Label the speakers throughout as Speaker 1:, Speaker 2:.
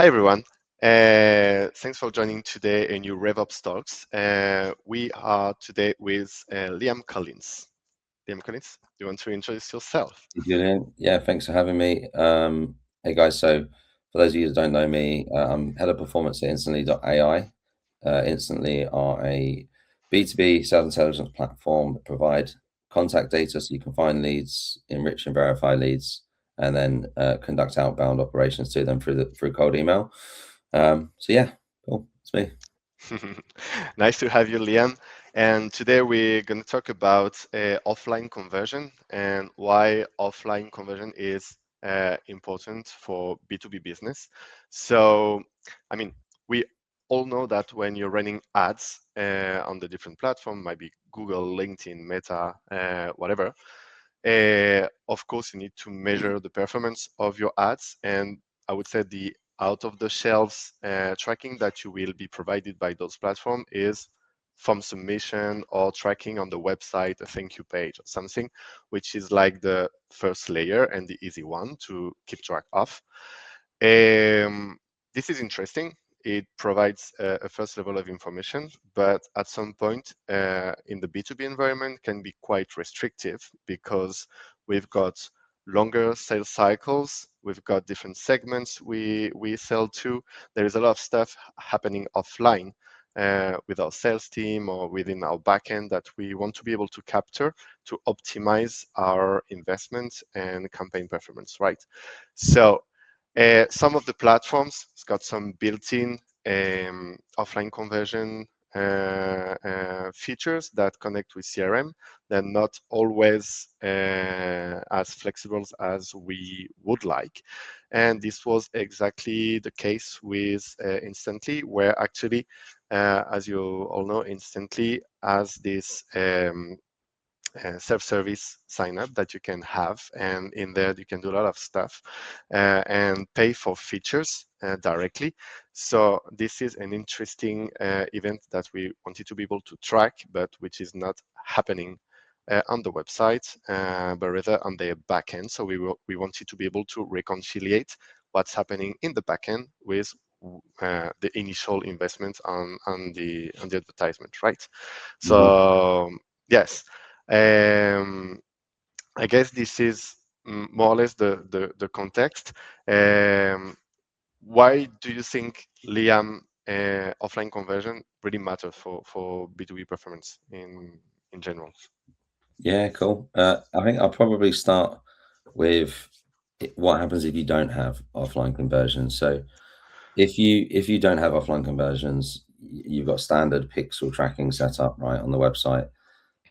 Speaker 1: Hi, everyone. Thanks for joining today a new RevOps Talks. We are today with Liam Collins. Liam Collins, do you want to introduce yourself?
Speaker 2: Hey, Julian. Yeah, thanks for having me. Hey guys, so for those of you that don't know me, I'm head of performance at Instantly.ai. Instantly are a B2B sales intelligence platform that provide contact data so you can find leads, enrich and verify leads, and then conduct outbound operations to them through cold email. So yeah, cool. It's me.
Speaker 1: Nice to have you, Liam. And today we're going to talk about offline conversion and why offline conversion is important for B2B business. So, I mean, we all know that when you're running ads on the different platform, might be Google, LinkedIn, Meta, whatever, of course, you need to measure the performance of your ads. And I would say the out of the shelves tracking that you will be provided by those platforms is from submission or tracking on the website, a thank you page or something, which is like the first layer and the easy one to keep track of. This is interesting. It provides a first level of information, but at some point in the B2B environment can be quite restrictive because we've got longer sales cycles, we've got different segments we sell to. There is a lot of stuff happening offline with our sales team or within our backend that we want to be able to capture to optimize our investment and campaign performance, right? So some of the platforms has got some built-in offline conversion features that connect with CRM. They're not always as flexible as we would like. And this was exactly the case with Instantly, where actually, as you all know, Instantly has this self-service sign up that you can have, and in there you can do a lot of stuff and pay for features directly. So this is an interesting event that we wanted to be able to track, but which is not happening on the website, but rather on the backend. So we wanted to be able to reconciliate what's happening in the backend with the initial investment on the advertisement, right?
Speaker 2: Mhm.
Speaker 1: So yes, um, I guess this is more or less the context. Why do you think, Liam, offline conversion really matters for B2B performance in general?
Speaker 2: Yeah, cool. I think I'll probably start with what happens if you don't have offline conversions. So if you don't have offline conversions, you've got standard pixel tracking set up right on the website.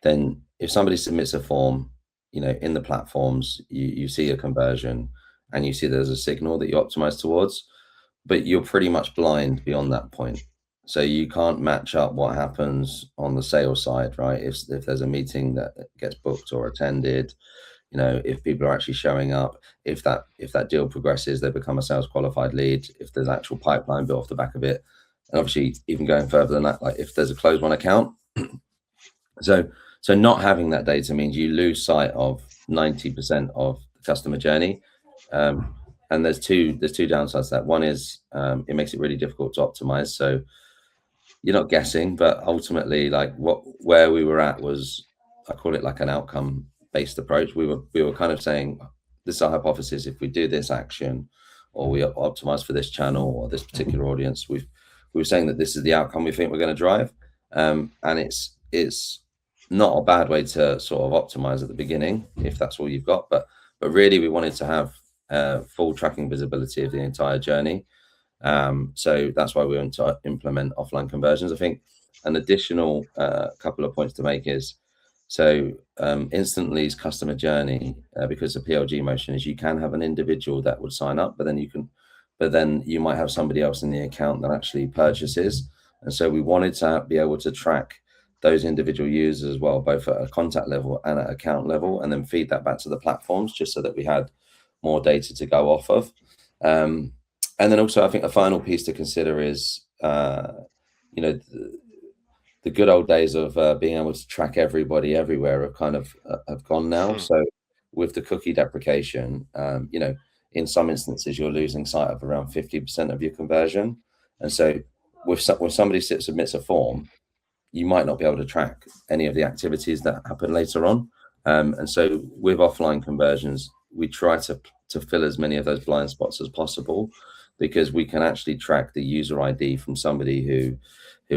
Speaker 2: Then if somebody submits a form, in the platforms, you see a conversion and you see there's a signal that you optimize towards, but you're pretty much blind beyond that point. So you can't match up what happens on the sales side, right? If there's a meeting that gets booked or attended, if people are actually showing up, if that deal progresses, they become a sales qualified lead, if there's actual pipeline built off the back of it, and obviously even going further than that, like if there's a closed one account. So so not having that data means you lose sight of 90% of the customer journey. Um, and there's two downsides to that. One is it makes it really difficult to optimize. So you're not guessing, but ultimately, like where we were at was, I call it like an outcome based approach. We were kind of saying, this is our hypothesis. If we do this action, or we optimize for this channel or this particular audience, we were saying that this is the outcome we think we're going to drive. And it's not a bad way to sort of optimize at the beginning if that's all you've got, but really we wanted to have full tracking visibility of the entire journey. So that's why we want to implement offline conversions. I think an additional couple of points to make is, so Instantly's customer journey, because the PLG motion is you can have an individual that would sign up, but then you might have somebody else in the account that actually purchases. And so we wanted to be able to track those individual users as well, both at a contact level and at account level, and then feed that back to the platforms just so that we had more data to go off of. And then also, I think a final piece to consider is, you know, the good old days of being able to track everybody everywhere have kind of have gone now.
Speaker 1: Hmm.
Speaker 2: So with the cookie deprecation, in some instances you're losing sight of around 50% of your conversion. And so when somebody submits a form, you might not be able to track any of the activities that happen later on. And so with offline conversions, we try to fill as many of those blind spots as possible, because we can actually track the user ID from somebody who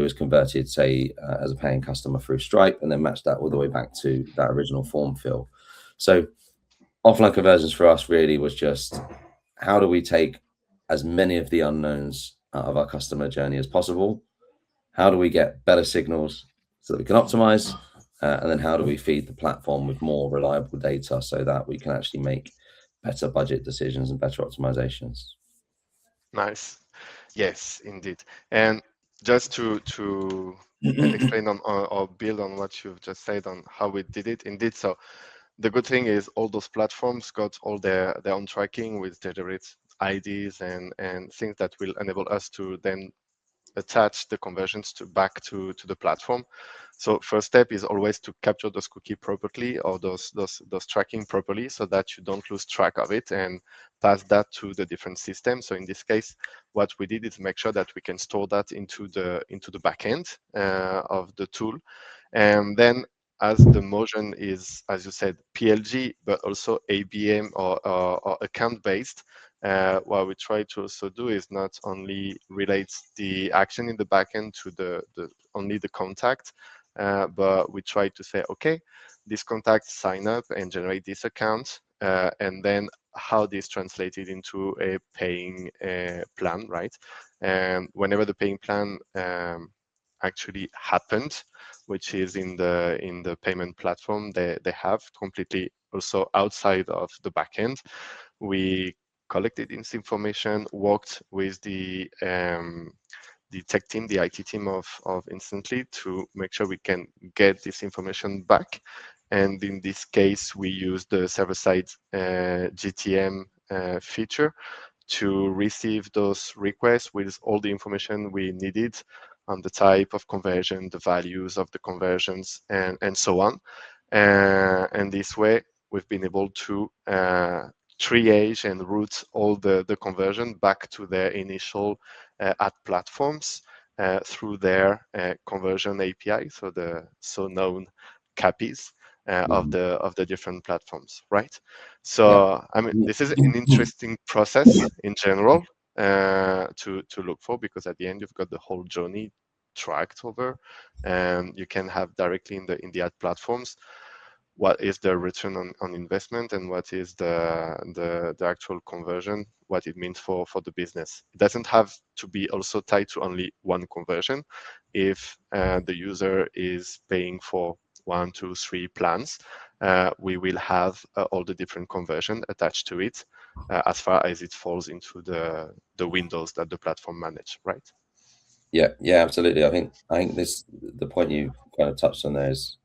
Speaker 2: was converted, say, as a paying customer through Stripe, and then match that all the way back to that original form fill. So offline conversions for us really was just, how do we take as many of the unknowns out of our customer journey as possible? How do we get better signals so that we can optimize? And then how do we feed the platform with more reliable data so that we can actually make better budget decisions and better optimizations?
Speaker 1: Nice. Yes, indeed. And just to explain or build on what you've just said on how we did it, indeed. So the good thing is all those platforms got all their own tracking with generate IDs and things that will enable us to then attach the conversions back to the platform. So first step is always to capture those cookie properly, or those tracking properly, so that you don't lose track of it and pass that to the different systems. So in this case, what we did is make sure that we can store that into the backend of the tool, and then as the motion is, as you said, PLG, but also ABM or account based, what we try to also do is not only relate the action in the backend to the only the contact, but we try to say, okay, this contact sign up and generate this account, and then how this translated into a paying plan, right? And whenever the paying plan actually happened, which is in the payment platform they have completely also outside of the backend, we collected this information, worked with the tech team, the IT team of Instantly, to make sure we can get this information back. And in this case, we use the server-side GTM feature to receive those requests with all the information we needed on the type of conversion, the values of the conversions, and so on. And this way, we've been able to triage and route all the conversion back to their initial ad platforms through their conversion API, so the so known CAPIs of the different platforms, right?
Speaker 2: Yeah.
Speaker 1: So I mean, this is an interesting process in general to look for, because at the end you've got the whole journey tracked over, and you can have directly in the ad platforms what is the return on investment and what is the actual conversion, what it means for the business. It doesn't have to be also tied to only one conversion. If the user is paying for 1, 2, 3 plans, we will have all the different conversion attached to it, as far as it falls into the windows that the platform manage, right?
Speaker 2: Yeah, yeah, absolutely. I think the point you kind of touched on there is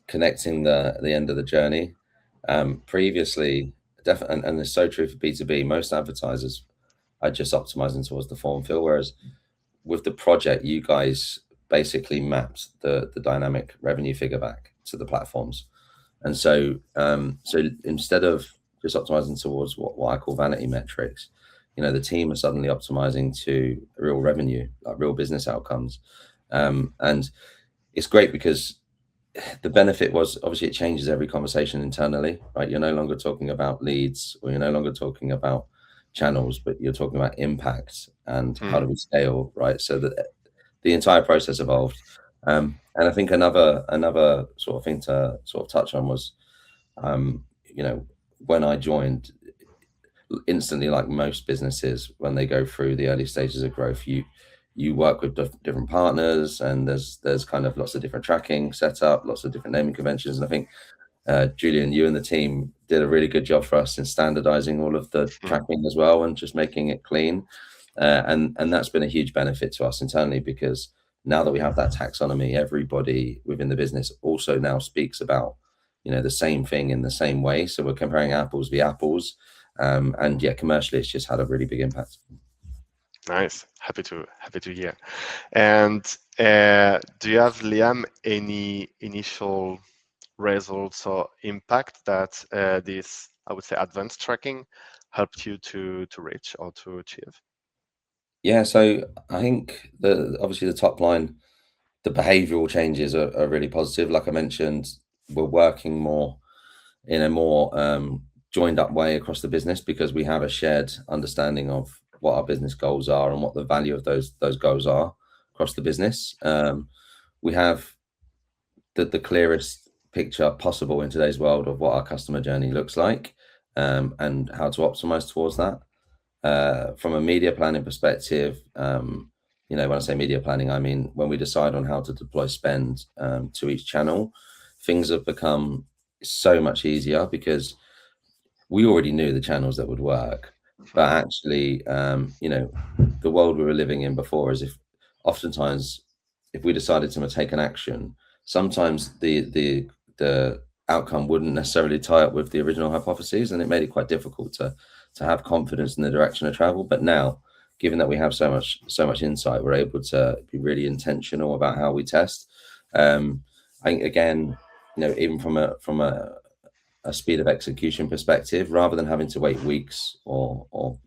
Speaker 2: connecting the end of the journey. Previously, definitely, and it's so true for B2B. Most advertisers are just optimizing towards the form fill, whereas with the project, you guys basically mapped the dynamic revenue figure back to the platforms. And so instead of just optimizing towards what I call vanity metrics, the team are suddenly optimizing to real revenue, like real business outcomes. And it's great because the benefit was, obviously, it changes every conversation internally, right? You're no longer talking about leads, or you're no longer talking about channels, but you're talking about impact and how do
Speaker 1: Hmm.
Speaker 2: we scale, right? So that the entire process evolved. And I think another sort of thing to sort of touch on was, um, you know, when I joined, instantly, like most businesses, when they go through the early stages of growth, you work with different partners, and there's kind of lots of different tracking set up, lots of different naming conventions. And I think, Julian, you and the team did a really good job for us in standardizing all of the
Speaker 1: Hmm.
Speaker 2: tracking as well, and just making it clean. And that's been a huge benefit to us internally, because now that we have that taxonomy, everybody within the business also now speaks about, the same thing in the same way. So we're comparing apples v apples. And yeah, commercially, it's just had a really big impact.
Speaker 1: Nice. Happy to hear. And do you have, Liam, any initial results or impact that this, I would say, advanced tracking helped you to reach or to achieve?
Speaker 2: Yeah, so I think obviously the top line, the behavioral changes are really positive. Like I mentioned, we're working more in a more joined up way across the business because we have a shared understanding of what our business goals are and what the value of those goals are across the business. We have the clearest picture possible in today's world of what our customer journey looks like, and how to optimize towards that. From a media planning perspective, when I say media planning, I mean when we decide on how to deploy spend to each channel, things have become so much easier because we already knew the channels that would work. But
Speaker 1: Mhm.
Speaker 2: actually, the world we were living in before is if oftentimes if we decided to take an action, sometimes the outcome wouldn't necessarily tie up with the original hypotheses, and it made it quite difficult to have confidence in the direction of travel. But now, given that we have so much insight, we're able to be really intentional about how we test. I think again, even from a speed of execution perspective, rather than having to wait weeks or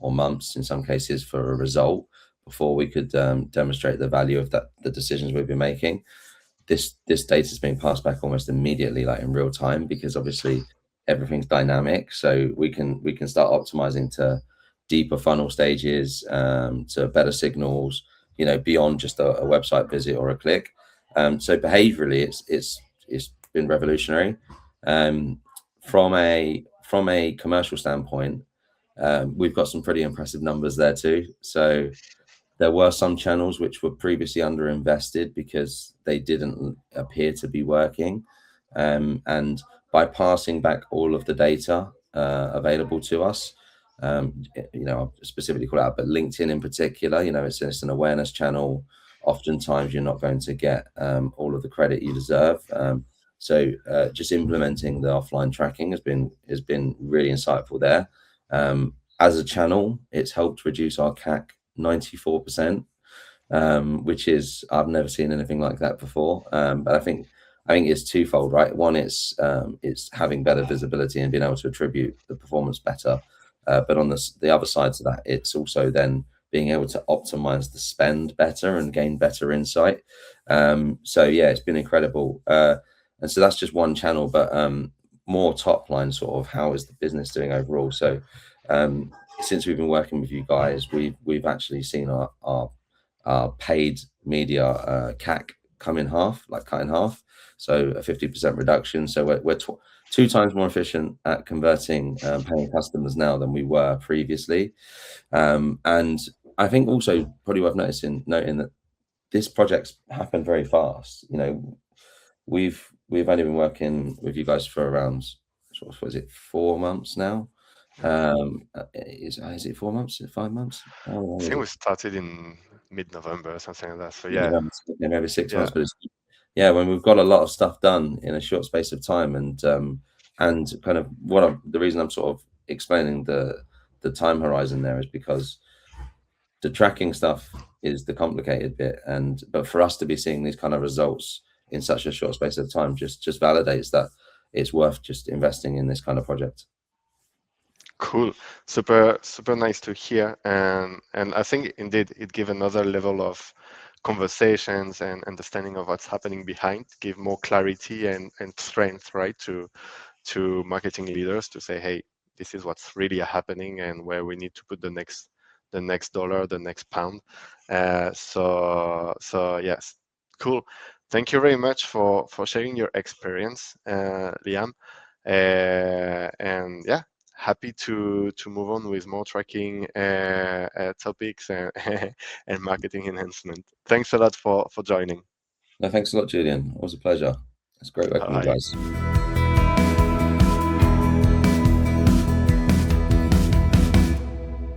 Speaker 2: months in some cases for a result before we could demonstrate the value of the decisions we've been making. This data is being passed back almost immediately, like in real time, because obviously everything's dynamic. So we can start optimizing to deeper funnel stages, to better signals, beyond just a website visit or a click. So behaviorally, it's been revolutionary. Um, from a commercial standpoint, we've got some pretty impressive numbers there too. So there were some channels which were previously underinvested because they didn't appear to be working. And by passing back all of the data available to us, I'll specifically call out, but LinkedIn in particular, it's an awareness channel. Oftentimes, you're not going to get all of the credit you deserve. So just implementing the offline tracking has been really insightful there. As a channel, it's helped reduce our CAC 94%, which is I've never seen anything like that before. But I think it's twofold, right? One, it's having better visibility and being able to attribute the performance better. But on the other side to that, it's also then being able to optimize the spend better and gain better insight. So yeah, it's been incredible. And so that's just one channel, but more top line sort of how is the business doing overall. So um, since we've been working with you guys, we've actually seen our paid media CAC come in half, like cut in half, so a 50% reduction. So we're two times more efficient at converting paying customers now than we were previously. And I think also probably worth noting that this project's happened very fast. We've only been working with you guys for around sort of, what is it, 4 months now? Is it 4 months? Is it 5 months? How
Speaker 1: I
Speaker 2: long is
Speaker 1: think we
Speaker 2: it?
Speaker 1: started in mid-November or something like that. So
Speaker 2: You
Speaker 1: yeah,
Speaker 2: know, maybe six
Speaker 1: yeah,
Speaker 2: months, but yeah, when we've got a lot of stuff done in a short space of time, and kind of the reason I'm sort of explaining the time horizon there is because the tracking stuff is the complicated bit, but for us to be seeing these kind of results in such a short space of time just validates that it's worth just investing in this kind of project.
Speaker 1: cool. Super, super nice to hear. And I think indeed it give another level of conversations and understanding of what's happening behind, give more clarity and strength, right, to marketing leaders to say, hey, this is what's really happening and where we need to put the next dollar, the next pound. So yes, cool. Thank you very much for sharing your experience, Liam. And yeah, happy to move on with more tracking topics and, and marketing enhancement. Thanks a lot for joining.
Speaker 2: No, thanks a lot, Julian. Always a pleasure. It's great working with you
Speaker 1: Bye.
Speaker 2: guys.